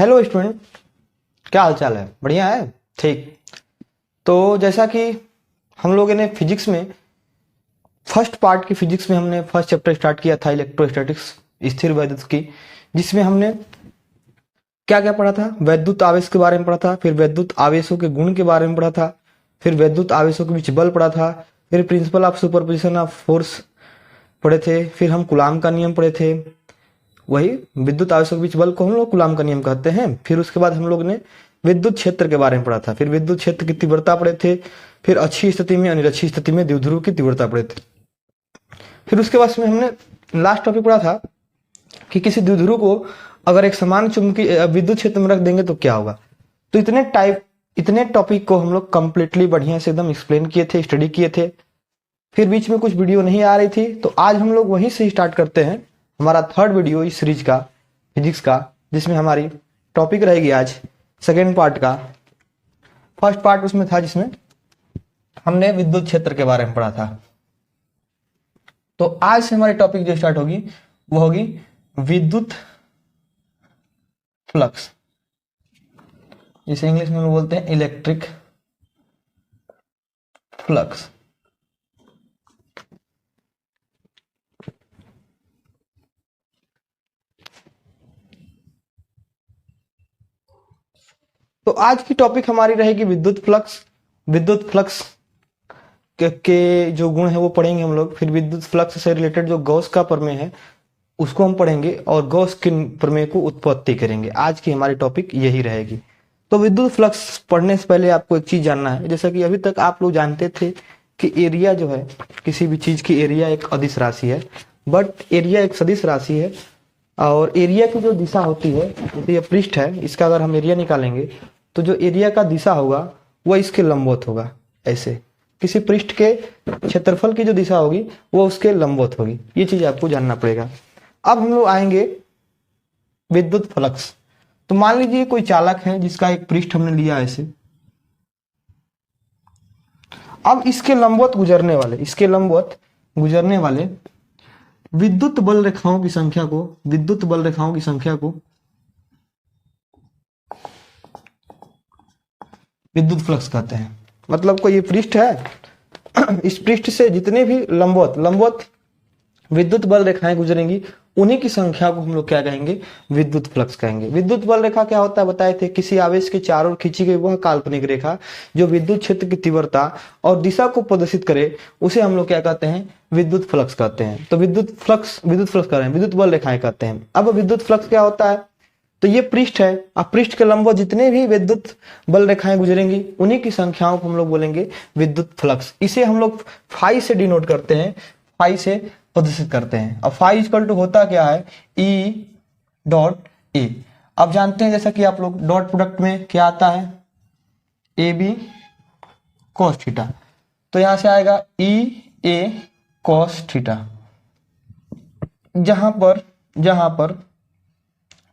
Hello student, क्या हाल चाल है? बढ़िया है। ठीक। तो जैसा कि हम लोगों ने फिजिक्स में फर्स्ट पार्ट की फिजिक्स में हमने फर्स्ट चैप्टर स्टार्ट किया था इलेक्ट्रोस्टैटिक्स, स्थिर वैद्युत की, जिसमें हमने क्या क्या पढ़ा था? वैद्युत आवेश के बारे में पढ़ा था, फिर वैद्युत आवेशों के गुण के बारे में पढ़ा था, फिर वैद्युत आवेशों के बीच बल पढ़ा था, फिर principle of superposition of force पढ़े थे, फिर हम कूलाम का नियम पढ़े थे। वही विद्युत आवेशों के बीच बल को हम लोग कूलाम का नियम कहते हैं। फिर उसके बाद हम लोग ने विद्युत क्षेत्र के बारे में पढ़ा था, फिर विद्युत क्षेत्र की तीव्रता पढ़े थे, फिर अच्छी स्थिति में अनिरक्षी स्थिति में द्विध्रुव की तीव्रता पढ़े थे। फिर उसके बाद में हमने लास्ट टॉपिक पढ़ा था कि किसी द्विध्रुव को अगर एक समान चुंबकीय विद्युत क्षेत्र में रख देंगे तो क्या होगा। तो इतने टॉपिक को हम लोग कंप्लीटली बढ़िया से एकदम एक्सप्लेन किए थे, स्टडी किए थे। फिर बीच में कुछ वीडियो नहीं आ रही थी, तो आज हम लोग वहीं से स्टार्ट करते हैं हमारा थर्ड वीडियो इस सीरीज का फिजिक्स का, जिसमें हमारी टॉपिक रहेगी आज सेकेंड पार्ट का। फर्स्ट पार्ट उसमें था जिसमें हमने विद्युत क्षेत्र के बारे में पढ़ा था। तो आज से हमारी टॉपिक जो स्टार्ट होगी वो होगी विद्युत फ्लक्स, जिसे इंग्लिश में हम बोलते हैं इलेक्ट्रिक फ्लक्स। तो आज की टॉपिक हमारी रहेगी विद्युत फ्लक्स। विद्युत फ्लक्स के जो गुण है वो पढ़ेंगे हम लोग। फिर विद्युत फ्लक्स से रिलेटेड जो गॉस का प्रमेय है उसको हम पढ़ेंगे और गॉस के प्रमेय को उत्पत्ति करेंगे। आज की हमारी टॉपिक यही रहेगी। तो विद्युत फ्लक्स पढ़ने से पहले आपको एक चीज जानना है, जैसा कि अभी तक आप लोग जानते थे कि एरिया जो है किसी भी चीज की एरिया एक अदिश राशि है, बट एरिया एक सदिश राशि है और एरिया की जो दिशा होती है, जैसे ये पृष्ठ है, इसका अगर हम एरिया निकालेंगे तो जो एरिया का दिशा होगा वह इसके लंबवत होगा। ऐसे किसी पृष्ठ के क्षेत्रफल की जो दिशा होगी वो उसके लंबवत होगी। ये चीज आपको जानना पड़ेगा। अब हम लोग आएंगे विद्युत फ्लक्स। तो मान लीजिए कोई चालक है जिसका एक पृष्ठ हमने लिया ऐसे। अब इसके लंबवत गुजरने वाले विद्युत बल रेखाओं की संख्या को विद्युत फ्लक्स कहते हैं। मतलब कोई ये पृष्ठ है, इस पृष्ठ से जितने भी लंबवत विद्युत बल रेखाएं गुजरेंगी उन्हीं की संख्या को हम लोग क्या कहेंगे? विद्युत फ्लक्स कहेंगे। विद्युत बल रेखा क्या होता है बताए थे? किसी आवेश के चारों ओर खींची गई वह काल्पनिक रेखा जो विद्युत क्षेत्र की तीव्रता और दिशा को प्रदर्शित करे, उसे हम लोग क्या कहते हैं? विद्युत फ्लक्स कहते हैं। तो विद्युत फ्लक्स कह रहे हैं, विद्युत बल रेखाएं कहते हैं। अब विद्युत फ्लक्स क्या होता है? तो ये पृष्ठ है, अब पृष्ठ के लंबवत जितने भी विद्युत बल रेखाएं गुजरेंगी उन्हीं की संख्याओं को हम लोग बोलेंगे विद्युत फ्लक्स। इसे हम लोग फाई से डिनोट करते हैं, फाई से प्रदर्शित करते हैं। अब फाई इक्वल टू होता क्या है? E dot A. अब जानते हैं जैसा कि आप लोग डॉट प्रोडक्ट में क्या आता है? A B cos theta. तो यहां से आएगा ई ए कॉस थीटा, जहां पर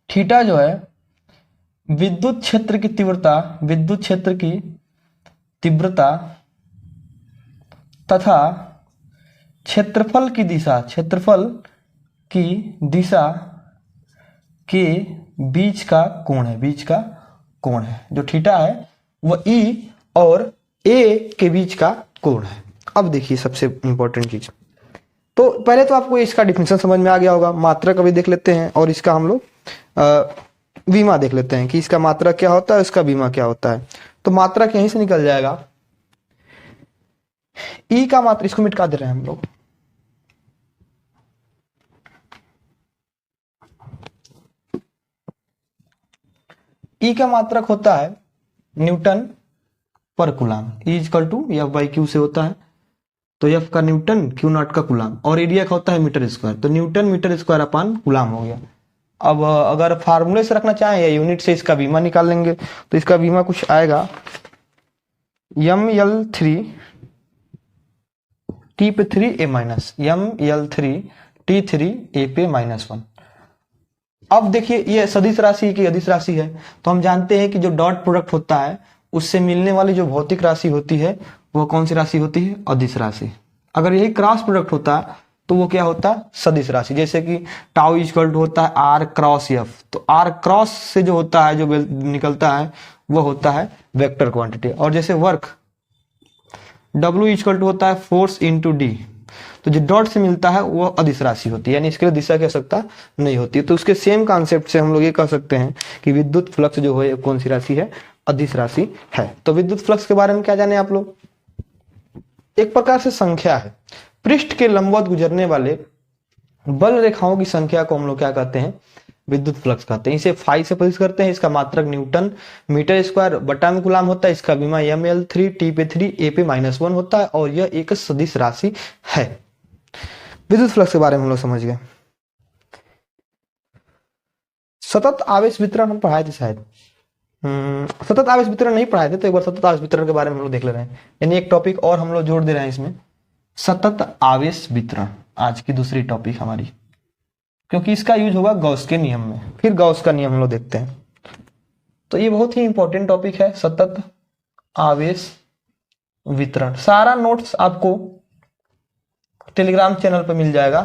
थीटा जो है विद्युत क्षेत्र की तीव्रता तथा क्षेत्रफल की दिशा के बीच का कोण है। जो थीटा है वह ई और ए के बीच का कोण है। अब देखिए सबसे इंपॉर्टेंट चीज, तो पहले तो आपको इसका डिफिनेशन समझ में आ गया होगा। मात्रा का भी देख लेते हैं और इसका हम लोग विमा देख लेते हैं कि इसका मात्रा क्या होता है, इसका विमा क्या होता है। तो मात्रा यहीं से निकल जाएगा। ई का मात्रा, इसको मिटा दे रहे हैं हम लोग। ई का मात्रक होता है न्यूटन पर coulomb. E equal to F by Q से होता है। तो एफ का न्यूटन, क्यू नॉट का कूलाम, और एरिया का होता है मीटर स्क्वायर। तो newton metre square upon coulomb हो गया। अब अगर फार्मूले से रखना चाहें या यूनिट से इसका बीमा निकाल लेंगे तो इसका बीमा कुछ आएगा ml3 t पे 3 a minus ml3 t3 a पे -1। अब देखिए ये सदिश राशि की अदिश राशि है, तो हम जानते हैं कि जो डॉट प्रोडक्ट होता है उससे मिलने वाली जो भौतिक राशि होती है वह कौन सी राशि होती है? अदिश राशि। अगर यही क्रॉस प्रोडक्ट होता तो वो क्या होता है, सदिश राशि। जैसे कि टाउ इक्वल टू होता है आर क्रॉस एफ, तो आर क्रॉस से जो होता है, जो निकलता है वो होता है वेक्टर क्वांटिटी। और जैसे वर्क W इक्वल टू होता है फोर्स इंटू डी, तो जो डॉट से मिलता है वो अदिश राशि होती है, यानी इसके लिए दिशा की आवश्यकता नहीं होती है। तो उसके सेम कॉन्सेप्ट से हम लोग ये कह सकते हैं कि विद्युत फ्लक्स जो है कौन सी राशि है, अदिश राशि है। तो विद्युत फ्लक्स के बारे में क्या जाने आप लोग, एक प्रकार से संख्या है, पृष्ठ के लंबवत गुजरने वाले बल रेखाओं की संख्या को हम लोग क्या कहते हैं, विद्युत फ्लक्स कहते हैं। इसे फाई से प्रस्तुत करते हैं, इसका मात्रक न्यूटन मीटर स्क्वायर बटा में कूलाम होता है, इसका विमा ml3 t पे 3 a पे -1 होता है, और यह एक सदिश राशि है। विद्युत फ्लक्स के बारे में हम लोग समझ गए। सतत आवेश वितरण हम पढ़ाए थे शायद, सतत आवेश वितरण नहीं पढ़ाए थे, तो एक बार सतत आवेश वितरण के बारे में हम लोग देख ले रहे हैं, यानी एक टॉपिक और हम लोग जोड़ दे रहे हैं इसमें, सतत आवेश वितरण आज की दूसरी टॉपिक हमारी, क्योंकि इसका यूज होगा गॉस के नियम में। फिर गॉस का नियम हम लोग देखते हैं। तो ये बहुत ही इंपॉर्टेंट टॉपिक है, सतत आवेश वितरण। सारा नोट्स आपको टेलीग्राम चैनल पर मिल जाएगा।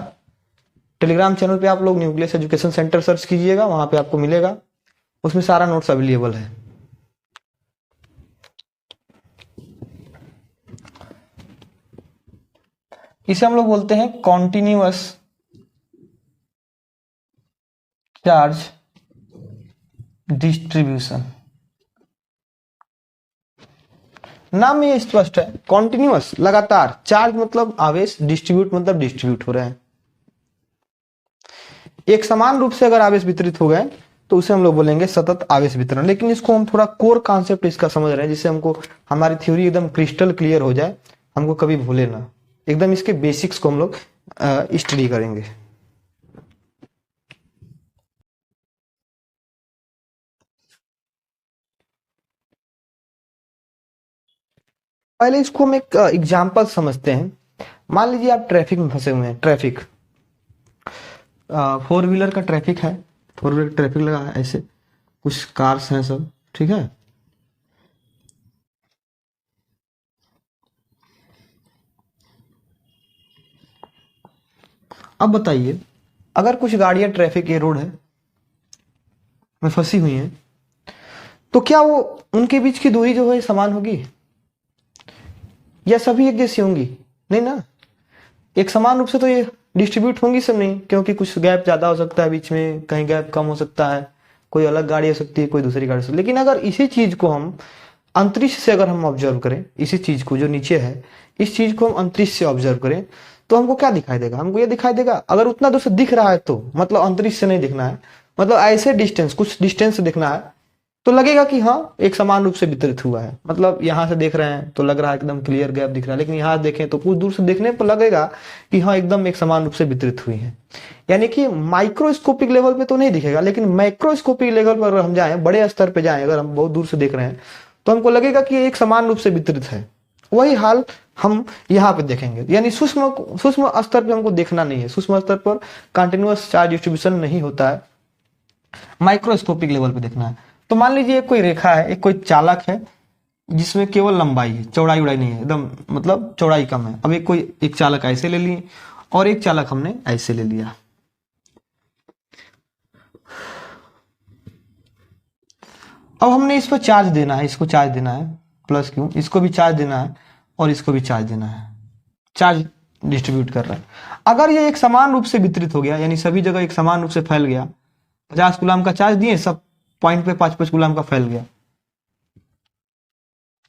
टेलीग्राम चैनल पे आप लोग न्यूक्लियस एजुकेशन सेंटर सर्च कीजिएगा, वहां पे आपको मिलेगा, उसमें सारा नोट्स अवेलेबल है। इसे हम लोग बोलते हैं कॉन्टिन्यूअस चार्ज डिस्ट्रीब्यूशन। नाम में ये स्पष्ट है, कॉन्टिन्यूअस लगातार, चार्ज मतलब आवेश, डिस्ट्रीब्यूट मतलब डिस्ट्रीब्यूट हो रहे हैं। एक समान रूप से अगर आवेश वितरित हो गए तो उसे हम लोग बोलेंगे सतत आवेश वितरण। लेकिन इसको हम थोड़ा कोर कॉन्सेप्ट इसका समझ रहे हैं, जिससे हमको हमारी थ्योरी एकदम क्रिस्टल क्लियर हो जाए, हमको कभी भूले ना, एकदम इसके बेसिक्स को हम लोग स्टडी करेंगे। पहले इसको हम एक एग्जाम्पल समझते हैं। मान लीजिए आप ट्रैफिक में फंसे हुए हैं, ट्रैफिक, फोर व्हीलर का ट्रैफिक है, फोर व्हीलर ट्रैफिक लगा है, ऐसे कुछ कार्स हैं सब, ठीक है। अब बताइए, अगर कुछ गाड़ियां ट्रैफिक ये रोड है में फंसी हुई हैं, तो क्या वो उनके बीच की दूरी जो है समान होगी, या सभी एक जैसी होंगी? नहीं ना, एक समान रूप से तो ये डिस्ट्रीब्यूट होंगी सब नहीं, क्योंकि कुछ गैप ज्यादा हो सकता है बीच में, कहीं गैप कम हो सकता है, कोई अलग गाड़ी हो सकती है, कोई दूसरी गाड़ी हो सकती है। लेकिन अगर इसी चीज को हम अंतरिक्ष से अगर हम ऑब्जर्व करें, इसी चीज को जो नीचे है, इस चीज को हम अंतरिक्ष से ऑब्जर्व करें, तो हमको क्या दिखाई देगा? हमको ये दिखाई देगा, अगर उतना दूर से दिख रहा है तो मतलब अंतरिक्ष से नहीं दिखना है, मतलब ऐसे डिस्टेंस, कुछ डिस्टेंस से दिखना है, तो लगेगा कि हाँ एक समान रूप से वितरित हुआ है। मतलब यहां से देख रहे हैं तो लग रहा है एकदम क्लियर गैप दिख रहा है, लेकिन यहां देखें तो कुछ दूर से देखने पर लगेगा कि हाँ एकदम एक समान रूप से वितरित हुई है। यानी कि माइक्रोस्कोपिक लेवल पे तो नहीं दिखेगा, लेकिन माइक्रोस्कोपिक लेवल पर अगर हम जाएं, बड़े स्तर पे जाएं, अगर हम बहुत दूर से देख रहे हैं तो हमको लगेगा कि एक समान रूप से वितरित है। वही हाल हम यहाँ पे देखेंगे, यानी सूक्ष्म स्तर पे हमको देखना नहीं है, सूक्ष्म स्तर पर कंटिन्यूअस चार्ज डिस्ट्रीब्यूशन नहीं होता है, माइक्रोस्कोपिक लेवल पे देखना है। तो मान लीजिए एक कोई रेखा है, एक कोई चालक है जिसमें केवल लंबाई है, चौड़ाई उड़ाई नहीं है, एकदम मतलब चौड़ाई कम है। अब एक चालक ऐसे ले लिए और एक चालक हमने ऐसे ले लिया। अब हमने इस पर चार्ज देना है, इसको चार्ज देना है, प्लस क्यू, इसको भी चार्ज देना है और इसको भी चार्ज देना है, चार्ज डिस्ट्रीब्यूट कर रहा है। अगर ये एक समान रूप से वितरित हो गया, यानी सभी जगह एक समान रूप से फैल गया, 50 कूलम का चार्ज दिए, सब पॉइंट पे 5-5 कूलम का फैल गया,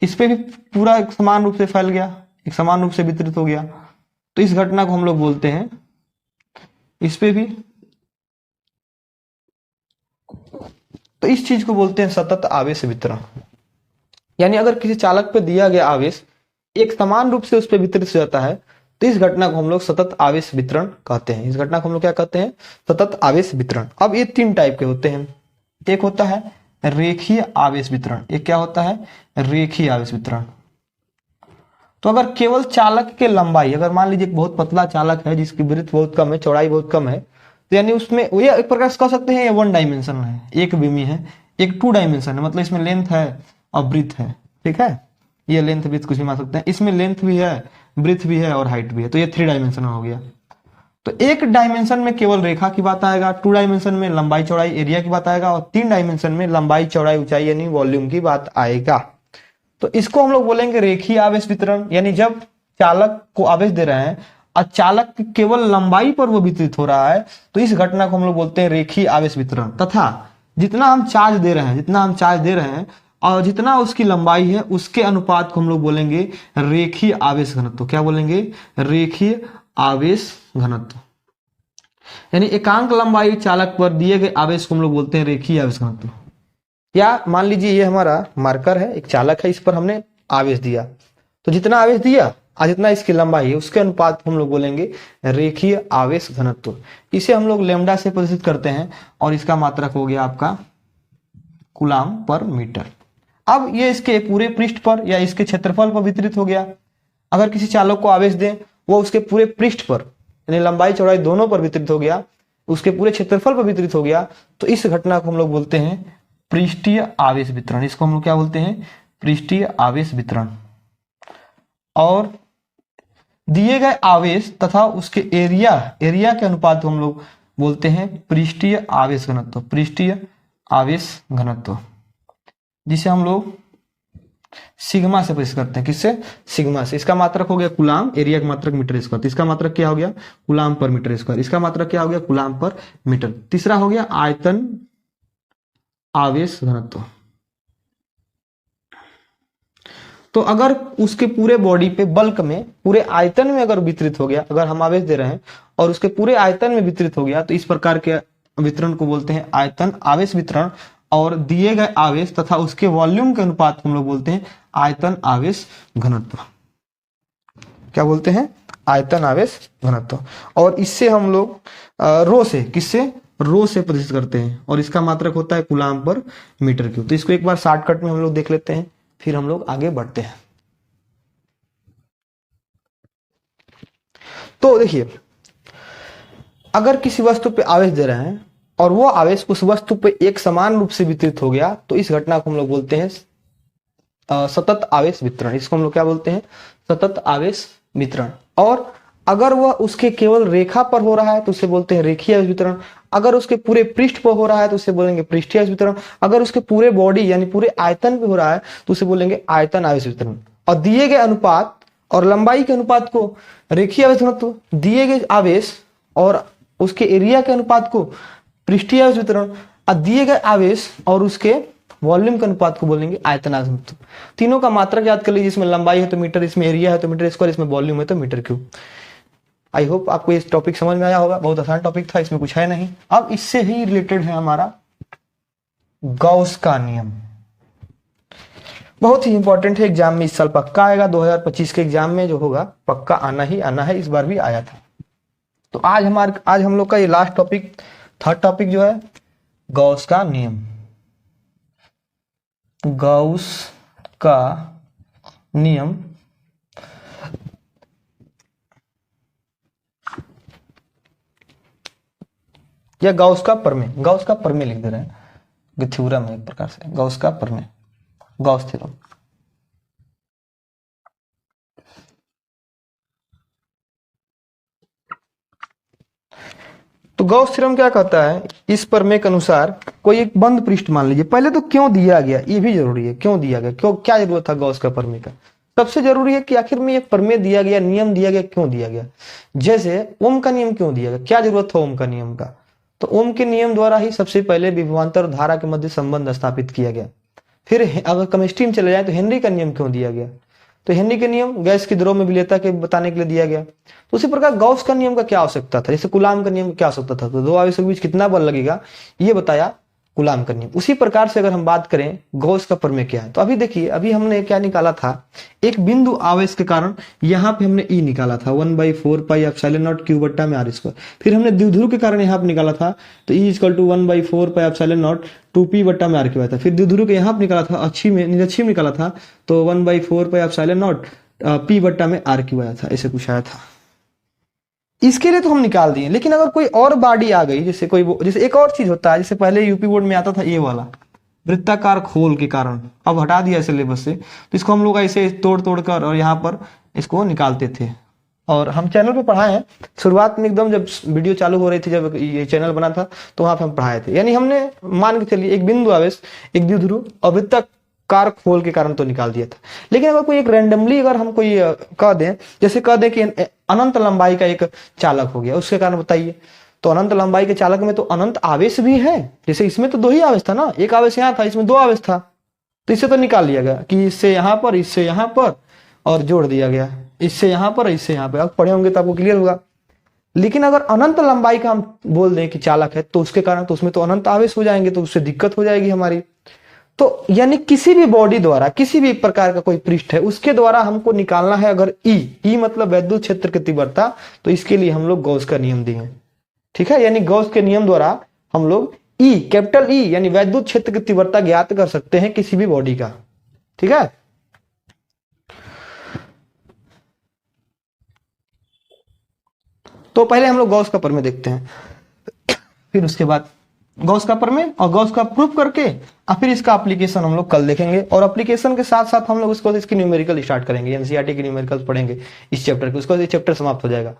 इस पे भी पूरा एक समान रूप से फैल गया, एक समान रूप से वितरित हो गया, तो इस घटना को हम लोग बोलते हैं, इस पे भी, तो इस चीज को बोलते हैं सतत आवेश वितरण। यानी अगर किसी चालक पे दिया गया आवेश एक समान रूप से उस पर वितरित हो जाता है, तो इस घटना को हम लोग सतत आवेश वितरण कहते हैं। इस घटना को हम लोग क्या कहते हैं? सतत आवेश वितरण। अब ये 3 टाइप के होते हैं, एक होता है रेखीय आवेश वितरण, एक क्या होता है? रेखीय आवेश वितरण। तो अगर केवल चालक के लंबाई, अगर मान लीजिए एक बहुत पतला चालक है जिसकी वृत्त बहुत कम है, चौड़ाई बहुत कम है, तो यानी उसमें ये एक प्रकार से कह सकते हैं ये 1 डायमेंशन है, एक विमी है, एक 2 डायमेंशन है, मतलब इसमें लेंथ है और ब्रीथ है, ठीक है, ये लेंथ ब्रीथ कुछ भी मान सकते हैं, इसमें लेंथ भी है, ब्रीथ भी है और हाइट भी है, तो ये 3 डायमेंशन हो गया। तो एक डायमेंशन में केवल रेखा की बात आएगा, 2 डायमेंशन में लंबाई चौड़ाई एरिया की बात आएगा, और 3 डायमेंशन में लंबाई चौड़ाई ऊंचाई यानी वॉल्यूम की बात आएगा। तो इसको हम लोग बोलेंगे रेखीय आवेश वितरण, यानी जब चालक को आवेश दे रहे हैं और चालक की केवल लंबाई पर वो वितरित हो रहा है तो इस घटना को हम लोग बोलते हैं रेखीय आवेश वितरण। तथा जितना हम चार्ज दे रहे हैं और जितना उसकी लंबाई है उसके अनुपात को हम लोग बोलेंगे रेखीय आवेश घनत्व। क्या बोलेंगे? रेखीय आवेश घनत्व। यानी एकांक लंबाई चालक पर दिए गए आवेश को हम लोग बोलते हैं रेखीय आवेश घनत्व। या मान लीजिए ये हमारा मार्कर है, एक चालक है, इस पर हमने आवेश दिया, तो जितना आवेश दिया और जितना इसकी लंबाई है उसके अनुपात को हम लोग बोलेंगे रेखीय आवेश घनत्व। इसे हम लोग लैम्डा से प्रदर्शित करते हैं और इसका मात्रक हो गया आपका कूलाम पर मीटर। अब ये इसके पूरे पृष्ठ पर या इसके क्षेत्रफल पर वितरित हो गया। अगर किसी चालक को आवेश दें वो उसके पूरे पृष्ठ पर यानी लंबाई चौड़ाई दोनों पर वितरित हो गया, उसके पूरे क्षेत्रफल पर वितरित हो गया, तो इस घटना को हम लोग बोलते हैं पृष्ठीय आवेश वितरण। इसको हम लोग क्या बोलते हैं? पृष्ठीय आवेश वितरण। और दिए गए आवेश तथा उसके एरिया के अनुपात को हम लोग बोलते हैं पृष्ठीय आवेश घनत्व। पृष्ठीय आवेश घनत्व जिसे हम लोग सिग्मा से प्रदर्शित करते हैं। किससे? सिग्मा से। इसका मात्रक हो गया कूलाम, एरिया का मात्रक मीटर स्क्वायर। इसका मात्रक क्या हो गया? कूलाम पर मीटर स्क्वायर। इसका मात्रक क्या हो गया? कूलाम पर मीटर। तीसरा हो गया आयतन आवेश घनत्व। तो अगर उसके पूरे बॉडी पे बल्क में पूरे आयतन में अगर वितरित हो गया, अगर हम आवेश दे रहे हैं और उसके पूरे आयतन में वितरित हो गया तो इस प्रकार के वितरण को बोलते हैं आयतन आवेश वितरण। और दिए गए आवेश तथा उसके वॉल्यूम के अनुपात को हम लोग बोलते हैं आयतन आवेश घनत्व। क्या बोलते हैं? आयतन आवेश घनत्व। और इससे हम लोग रो से, किससे? रो से प्रदर्शित करते हैं और इसका मात्रक होता है कूलाम पर मीटर क्यूब। तो इसको एक बार शॉर्टकट में हम लोग देख लेते हैं, फिर हम लोग आगे बढ़ते हैं। तो देखिए, अगर किसी वस्तु पे आवेश दे रहे हैं और वो आवेश उस वस्तु पे एक समान रूप से वितरित हो गया तो इस घटना को हम लोग बोलते हैं सतत आवेश वितरण। इसको हम लोग क्या बोलते हैं? सतत आवेश वितरण। और अगर वह उसके केवल रेखा पर हो रहा है तो उसे बोलते हैं रेखीय आवेश वितरण। अगर उसके पूरे पृष्ठ पर हो रहा है तो उसे बोलेंगे पृष्ठीय आवेश वितरण। अगर उसके पूरे बॉडी यानी पूरे आयतन पे हो रहा है तो उसे बोलेंगे आयतन आवेश वितरण। और दिए गए अनुपात और लंबाई के अनुपात को रेखीय आवेश घनत्व, दिए गए आवेश और उसके एरिया के अनुपात को पृष्ठीय आवेश वितरण, और दिए गए आवेश और उसके वॉल्यूम के अनुपात को बोलेंगे आयतन आवेश घनत्व। तीनों का मात्रक याद कर लीजिए, इसमें लंबाई है तो मीटर, इसमें एरिया है तो मीटर स्क्वायर, इसमें वॉल्यूम है तो मीटर क्यूब। आई होप आपको ये टॉपिक समझ में आया होगा। बहुत आसान टॉपिक था, इसमें कुछ है नहीं। अब इससे ही रिलेटेड है हमारा गॉस का नियम। बहुत ही इंपॉर्टेंट है, एग्जाम में इस साल पक्का आएगा। 2025 के एग्जाम में जो होगा पक्का आना ही आना है, इस बार भी आया था। तो आज हम लोग का ये लास्ट टॉपिक, थर्ड टॉपिक जो है गॉस का नियम। गॉस का नियम या गॉस का प्रमेय। गॉस का प्रमेय लिख दे रहे हैं, थ्योरम है एक प्रकार से। गॉस का प्रमेय, गॉस थ्योरम। तो गॉस थ्योरम क्या कहता है? इस प्रमेय के अनुसार कोई एक बंद पृष्ठ मान लीजिए। पहले तो क्यों दिया गया ये भी जरूरी है, क्यों दिया गया, क्यों, क्या जरूरत था गॉस का प्रमेय का। सबसे जरूरी है कि आखिर में ये प्रमेय दिया गया, नियम दिया गया, क्यों दिया गया। जैसे ओम का नियम क्यों दिया गया, क्या जरूरत था ओम का नियम का। तो ओम के नियम द्वारा ही सबसे पहले विभवांतर धारा के मध्य संबंध स्थापित किया गया। फिर अगर केमिस्ट्री में चले जाए तो हेनरी का नियम क्यों दिया गया। तो हेनरी के नियम गैस की द्रव में विलेयता के बताने के लिए दिया गया। तो उसी प्रकार गॉस का नियम का क्या आवश्यकता था, जैसे कूलाम का नियम क्या आवश्यकता था, तो दो आवेशों के बीच कितना बल लगेगा ये बताया कूलाम का नियम। उसी प्रकार से अगर हम बात करें गॉस का प्रमेय क्या है, तो अभी देखिए, अभी हमने क्या निकाला था, एक बिंदु आवेश के कारण यहाँ पे हमने ई निकाला था 1/4 पाई एप्सिलॉन नॉट क्यू बट्टा में आर स्क्वायर। फिर हमने द्विध्रुव के कारण यहाँ पे निकाला था, तो E equal to 1/4 pi epsilon naught 2p बट्टा में आर क्यू आया था। फिर द्विध्रुव के यहाँ पे निकाला था, अच्छी में निरक्षी में निकाला था, तो 1/4 पाई एप्सिलॉन नॉट p बट्टा में आर क्यू आया था, ऐसे कुछ आया था। इसके लिए तो हम निकाल दिए, लेकिन अगर कोई और बॉडी आ गई, जैसे जैसे एक और चीज होता है, जैसे पहले यूपी बोर्ड में आता था ये वाला वृत्ताकार खोल के कारण, अब हटा दिया सिलेबस से, तो इसको हम लोग ऐसे तोड़ कर और यहाँ पर इसको निकालते थे, और हम चैनल पे पढ़ाए हैं। शुरुआत में एकदम जब वीडियो चालू हो रही थी, जब ये चैनल बना था, तो वहां पे हम पढ़ाए थे। यानी हमने मान के चलिए एक बिंदु आवेश, एक द्विध्रुव अवृत्ताकार खोल के कारण तो निकाल दिया था। लेकिन अगर कोई एक रैंडमली अगर हम कोई कह दें, जैसे कह दें कि अनंत लंबाई का एक चालक हो गया, उसके कारण बताइए। तो अनंत लंबाई के चालक में तो अनंत आवेश भी है। जैसे इसमें तो 2 ही आवेश था ना, एक आवेश यहाँ था, इसमें 2 आवेश था, तो इससे तो निकाल लिया गया कि इससे यहां पर, इससे यहां पर, और जोड़ दिया गया इससे यहां पर, इससे यहां पर। आप पढ़े होंगे तो आपको क्लियर होगा। लेकिन अगर अनंत लंबाई का हम बोल दें कि चालक है, तो उसके कारण तो उसमें तो अनंत आवेश हो जाएंगे, तो उससे दिक्कत हो जाएगी हमारी। तो यानी किसी भी बॉडी द्वारा, किसी भी प्रकार का कोई पृष्ठ है, उसके द्वारा हमको निकालना है अगर ई मतलब वैद्युत क्षेत्र की तीव्रता, तो इसके लिए हम लोग गॉस का नियम दिए। ठीक है, यानी गॉस के नियम द्वारा हम लोग ई, कैपिटल ई यानी वैद्युत क्षेत्र की तीव्रता ज्ञात कर सकते हैं किसी भी बॉडी का। ठीक है, तो पहले हम लोग गॉस का प्रमेय देखते हैं, फिर उसके बाद गॉस का प्रमेय और गॉस का प्रूफ करके, और फिर इसका एप्लीकेशन हम लोग कल देखेंगे। और एप्लीकेशन के साथ साथ हम लोग उसको इसकी न्यूमेरिकल स्टार्ट करेंगे, एनसीईआरटी की न्यूमेरिकल पढ़ेंगे इस चैप्टर के, उसको ये चैप्टर समाप्त हो जाएगा।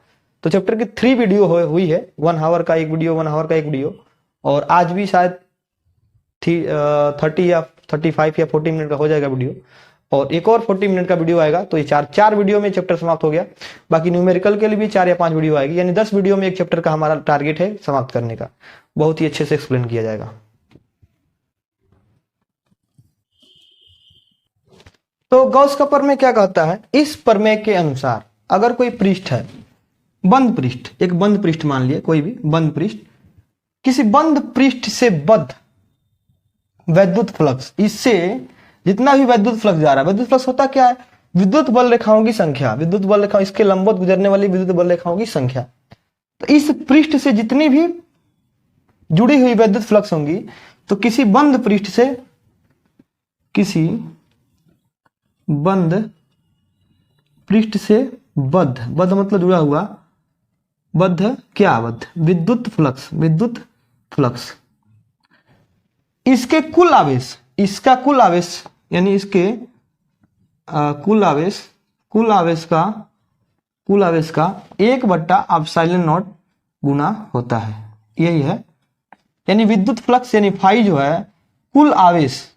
तो चैप्टर की 3 वीडियो हुई है, 1 आवर का एक वीडियो, 1 आवर का एक वीडियो, और आज भी शायद 30 या 35 या 40 मिनट का हो जाएगा वीडियो, और एक और 40 मिनट का वीडियो आएगा। तो ये चार वीडियो में चैप्टर समाप्त हो गया। बाकी न्यूमेरिकल के लिए भी 4 या 5 वीडियो आएगी, यानी 10 वीडियो में एक चैप्टर का हमारा टारगेट है समाप्त करने का। बहुत ही अच्छे से एक्सप्लेन किया जाएगा। तो गॉस का प्रमेय क्या कहता है? इस प्रमेय के अनुसार अगर कोई पृष्ठ है, बंद पृष्ठ, एक बंद पृष्ठ मान लिए, कोई भी बंद पृष्ठ, किसी बंद पृष्ठ से बद्ध वैद्युत फ्लक्स, इससे जितना भी वैद्युत फ्लक्स जा रहा है, वैद्युत फ्लक्स होता क्या है? विद्युत बल रेखाओं की संख्या, विद्युत बल रेखा, इसके लंबवत गुजरने वाली विद्युत बल रेखाओं की संख्या। तो इस पृष्ठ से जितनी भी जुड़ी हुई वैद्युत फ्लक्स होंगी, तो किसी बंद पृष्ठ से, किसी बंद पृष्ठ से बद्ध, बद्ध मतलब जुड़ा हुआ, बद्ध क्या? बद्ध विद्युत फ्लक्स, विद्युत फ्लक्स, इसके कुल आवेश, इसका कुल आवेश यानी इसके कुल आवेश का 1/ε0 गुना होता है। यही है, यानी विद्युत फ्लक्स यानी फाई जो है, कुल आवेश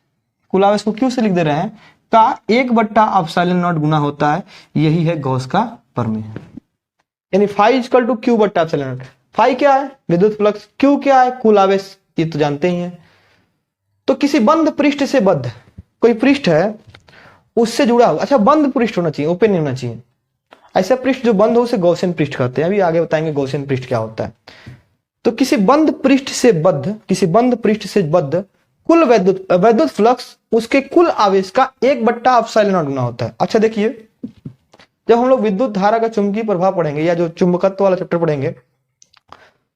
को क्यों से लिख दे रहे हैं, का 1/ε0 गुना होता है। यही है गॉस का प्रमेय, यानी phi equal to Q/ε0। Phi क्या है? विद्युत फ्लक्स। Q क्या है? कुल आवेश, ये तो जानते ही हैं। तो किसी बंद पृष्ठ से बद्ध कोई पृष्ठ है, उससे जुड़ा हुआ, अच्छा बंद पृष्ठ होना चाहिए, ओपन नहीं होना चाहिए। ऐसा पृष्ठ जो बंद हो उसे गॉसियन पृष्ठ कहते हैं, अभी आगे बताएंगे गॉसियन पृष्ठ क्या होता है। तो किसी बंद पृष्ठ से बद्ध कुल वैद्युत फ्लक्स, उसके कुल आवेश का 1/ε0 गुना होता है। अच्छा देखिए, जब हम लोग विद्युत धारा का चुंबकीय प्रभाव पढ़ेंगे या जो चुंबकत्व वाला चैप्टर पढ़ेंगे,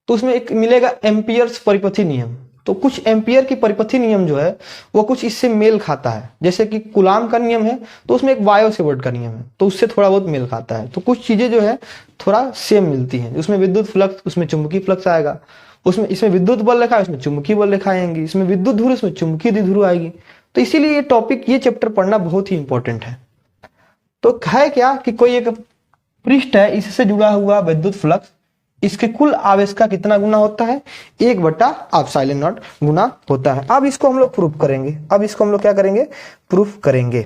तो उसमें एक मिलेगा एम्पियर्स परिपथी नियम। तो कुछ एम्पियर की परिपथी नियम जो है वो कुछ इससे मेल खाता है। जैसे कि कूलाम का नियम है, तो उसमें एक बायो सेवर्ट का नियम है, तो उससे थोड़ा बहुत मेल खाता है। तो कुछ चीजें जो है थोड़ा सेम मिलती हैं। उसमें विद्युत फ्लक्स, उसमें चुंबकीय फ्लक्स आएगा, उसमें इसमें विद्युत बल रेखा, इसमें चुंबकीय बल रेखा आएंगी, इसमें विद्युत धुरी, इसमें चुंबकीय द्विध्रुव आएगी। तो इसीलिए ये टॉपिक, ये चैप्टर पढ़ना बहुत ही इंपॉर्टेंट है। तो है क्या कि कोई एक पृष्ठ है, इससे जुड़ा हुआ विद्युत फ्लक्स, इसके कुल आवेश का कितना गुना होता है? 1/ε0 गुना होता है। अब इसको हम लोग प्रूफ करेंगे। अब इसको हम लोग क्या करेंगे? प्रूफ करेंगे।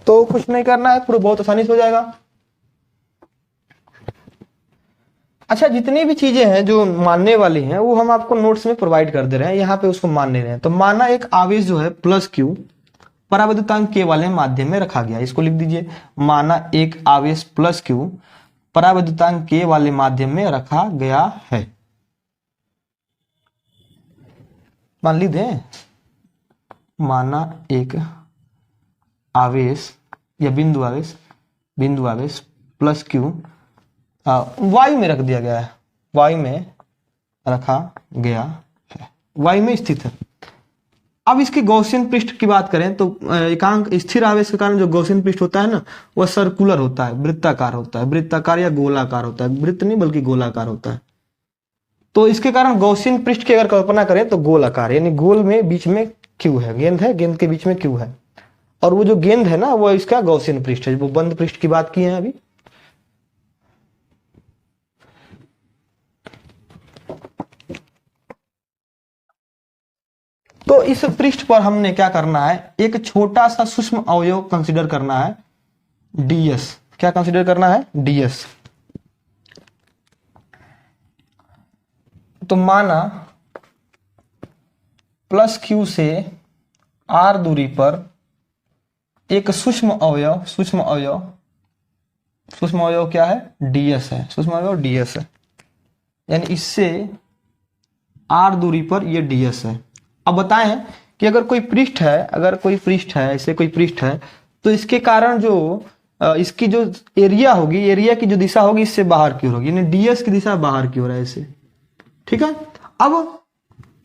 तो कुछ नहीं करना है, प्रूफ बहुत आसानी से हो जाएगा। अच्छा, जितनी भी चीजें हैं जो मानने वाली हैं वो हम आपको नोट्स में प्रोवाइड कर दे रहे हैं, यहाँ पे उसको मान नहीं रहे हैं। तो माना एक आवेश जो है +Q परावैद्युतांक K वाले माध्यम में रखा गया, इसको लिख दीजिए। माना एक आवेश +Q परावैद्युतांक K वाले माध्यम में रखा गया है। मान लीजिए, माना एक आवेश या बिंदु आवेश +Q वायु में रख दिया गया है, वायु में रखा गया है, वायु में स्थित है। अब इसकी गॉसियन पृष्ठ की बात करें तो एकांक स्थिर आवेश के कारण जो गॉसियन पृष्ठ होता है ना, वह सर्कुलर होता है, वृत्ताकार होता है, वृत्ताकार या गोलाकार होता है, वृत्त नहीं बल्कि गोलाकार होता है। तो इसके कारण गॉसियन पृष्ठ की अगर कल्पना करें तो गोलाकार, यानी गोल में बीच में क्यू है, गेंद के बीच में क्यू है, और वो जो गेंद है ना वो इसका गॉसियन पृष्ठ है, वो बंद पृष्ठ की बात की है अभी। तो इस पृष्ठ पर हमने क्या करना है, एक छोटा सा सूक्ष्म अवयव कंसीडर करना है, ds। क्या कंसीडर करना है, ds। तो माना प्लस q से r दूरी पर एक सूक्ष्म अवयव क्या है, ds है, सूक्ष्म अवयव ds है, यानी इससे r दूरी पर ये ds है। अब बताएं कि अगर कोई पृष्ठ है, ऐसे कोई पृष्ठ है, तो इसके कारण जो इसकी जो एरिया होगी, एरिया की जो दिशा होगी इससे बाहर की ओर होगी, यानी ds की दिशा बाहर की ओर है ऐसे, ठीक है। अब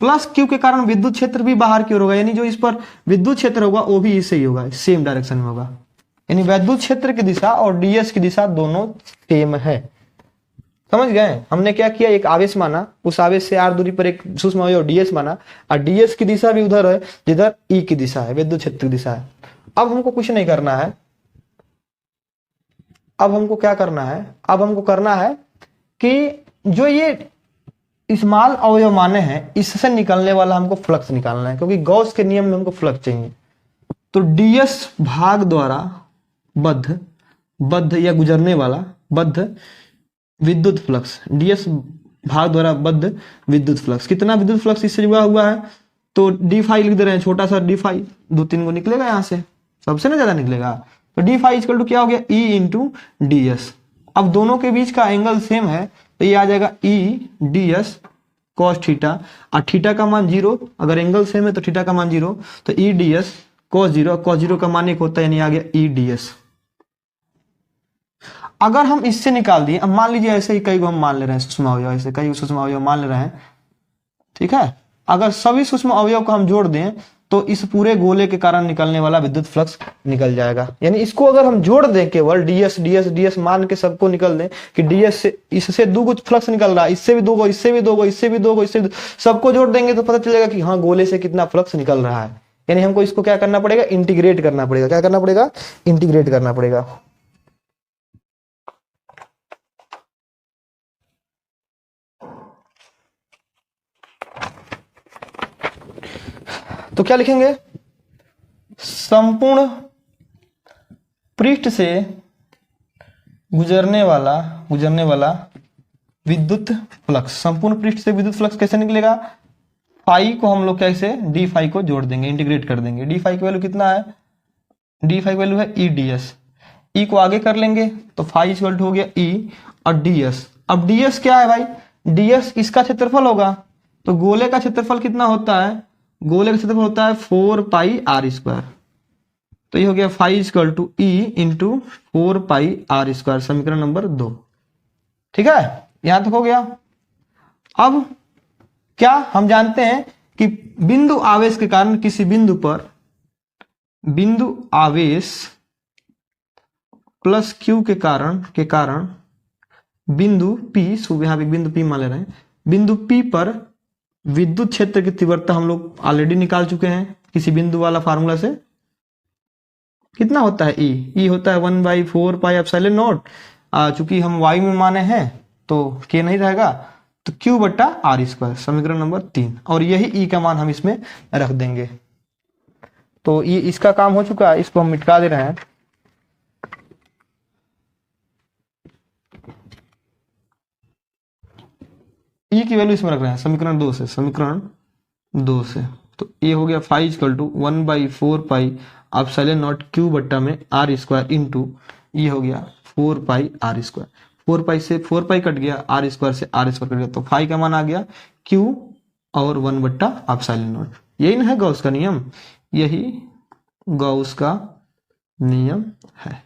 प्लस q के कारण विद्युत क्षेत्र भी बाहर की ओर होगा, यानी जो इस पर विद्युत क्षेत्र होगा वो भी इससे ही होगा, सेम डायरेक्शन में होगा, यानी विद्युत क्षेत्र की दिशा और ds की दिशा दोनों सेम है। समझ गए, हमने क्या किया, एक आवेश माना, उस आवेश से r दूरी पर एक सूक्ष्म अवयव ds माना, और ds की दिशा भी उधर है जिधर E की दिशा है, विद्युत क्षेत्र की दिशा है। अब हमको कुछ नहीं करना है, अब हमको क्या करना है, अब हमको करना है कि जो ये स्मॉल अवयव माने हैं इससे निकलने वाला हमको फ्लक्स निकालना है, क्योंकि गॉस के नियम में हमको फ्लक्स चाहिए। तो ds भाग द्वारा बद्ध या गुजरने वाला बद्ध विद्युत फ्लक्स, ds भाग द्वारा बद्ध विद्युत फ्लक्स, कितना विद्युत फ्लक्स इससे जुड़ा हुआ है, तो डी फाई लिख दे रहे हैं, छोटा सा डी फाई, 2-3 को निकलेगा यहां से, सबसे ना ज्यादा निकलेगा। तो डी फाई इक्वल टू क्या हो गया, E इंटू ds। अब दोनों के बीच का एंगल सेम है, तो ये आ जाएगा E ds cos थीटा, और थीटा का मान 0, अगर एंगल सेम है तो थीटा का मान 0, तो E ds cos 0 का मान 1 होता है, यानी आ गया E ds। अगर हम इससे निकाल दिए, अब मान लीजिए ऐसे ही कई को हम मान ले रहे हैं सूक्ष्म अवयव, ऐसे कई सूक्ष्म अवयव मान ले रहे हैं, ठीक है। अगर सभी सूक्ष्म अवयव को हम जोड़ दें तो इस पूरे गोले के कारण निकलने वाला विद्युत फ्लक्स निकल जाएगा। यानी इसको अगर हम जोड़ दें, केवल ds मान के सबको निकल दें कि ds से इससे 2 फ्लक्स निकल रहा है, इससे भी 2, इससे भी 2, इससे भी 2, इससे भी 2, सबको जोड़ देंगे तो पता चलेगा कि हाँ गोले से कितना फ्लक्स निकल रहा है। यानी हमको इसको क्या करना पड़ेगा, इंटीग्रेट करना पड़ेगा। क्या करना पड़ेगा, इंटीग्रेट करना पड़ेगा। तो क्या लिखेंगे, संपूर्ण पृष्ठ से गुजरने वाला विद्युत फ्लक्स, संपूर्ण पृष्ठ से विद्युत फ्लक्स कैसे निकलेगा, फाई को हम लोग कैसे डी फाई को जोड़ देंगे, इंटीग्रेट कर देंगे। डी फाई की वैल्यू कितना है, डी फाई की वैल्यू है ई डी एस, ई को आगे कर लेंगे तो फाई इक्वल टू हो गया ई और डी एस। अब डी एस क्या है भाई, डी एस इसका क्षेत्रफल होगा, तो गोले का क्षेत्रफल कितना होता है, गोले का क्षेत्रफल होता है 4 पाई आर स्क्वायर, तो ये हो गया phi equal to E into 4 pi R square, समीकरण नंबर 2। ठीक है, यहां तक हो गया। अब क्या हम जानते हैं कि बिंदु आवेश के कारण किसी बिंदु पर बिंदु आवेश प्लस क्यू के कारण बिंदु P, यहां पे बिंदु P मान ले रहे हैं, बिंदु P पर विद्युत क्षेत्र की तीव्रता हम लोग ऑलरेडी निकाल चुके हैं किसी बिंदु वाला फार्मूला से। कितना होता है E होता है 1/4 पाई एप्सिलॉन नॉट, चूंकि हम वायु में माने हैं तो K नहीं रहेगा, तो Q बट्टा आर स्क्वायर, समीकरण नंबर 3, और यही E का मान हम इसमें रख देंगे। तो ये इसका काम हो चुका है, इसको हम मिटा दे रहे हैं। E की वैल्यू इसमें रख रहे हैं समीकरण 2 से, तो ये हो गया phi equal to 1/4 pi epsilon naught Q बट्टा में आर स्क्वायर इंटू ये हो गया 4 पाई आर स्क्वायर, 4 पाई से 4 पाई कट गया, आर स्क्वायर से आर स्क्वायर कट गया, तो फाई का मान आ गया Q और 1 बट्टा एप्सिलॉन नॉट। यही ना है गॉस का नियम, यही गॉस का नियम है।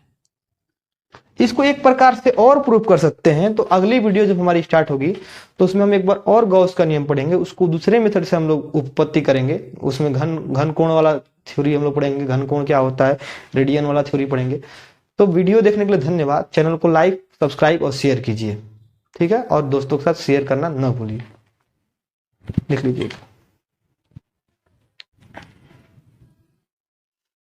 इसको एक प्रकार से और प्रूव कर सकते हैं, तो अगली वीडियो जब हमारी स्टार्ट होगी तो उसमें हम एक बार और गॉस का नियम पढ़ेंगे, उसको दूसरे मेथड से हम लोग उत्पत्ति करेंगे। उसमें घन कोण वाला थ्योरी हम लोग पढ़ेंगे, घन कोण क्या होता है, रेडियन वाला थ्योरी पढ़ेंगे। तो वीडियो देखने के लिए धन्यवाद। चैनल को लाइक, सब्सक्राइब और शेयर कीजिए, ठीक है, और दोस्तों के साथ शेयर करना न भूलिए, लिख लीजिए।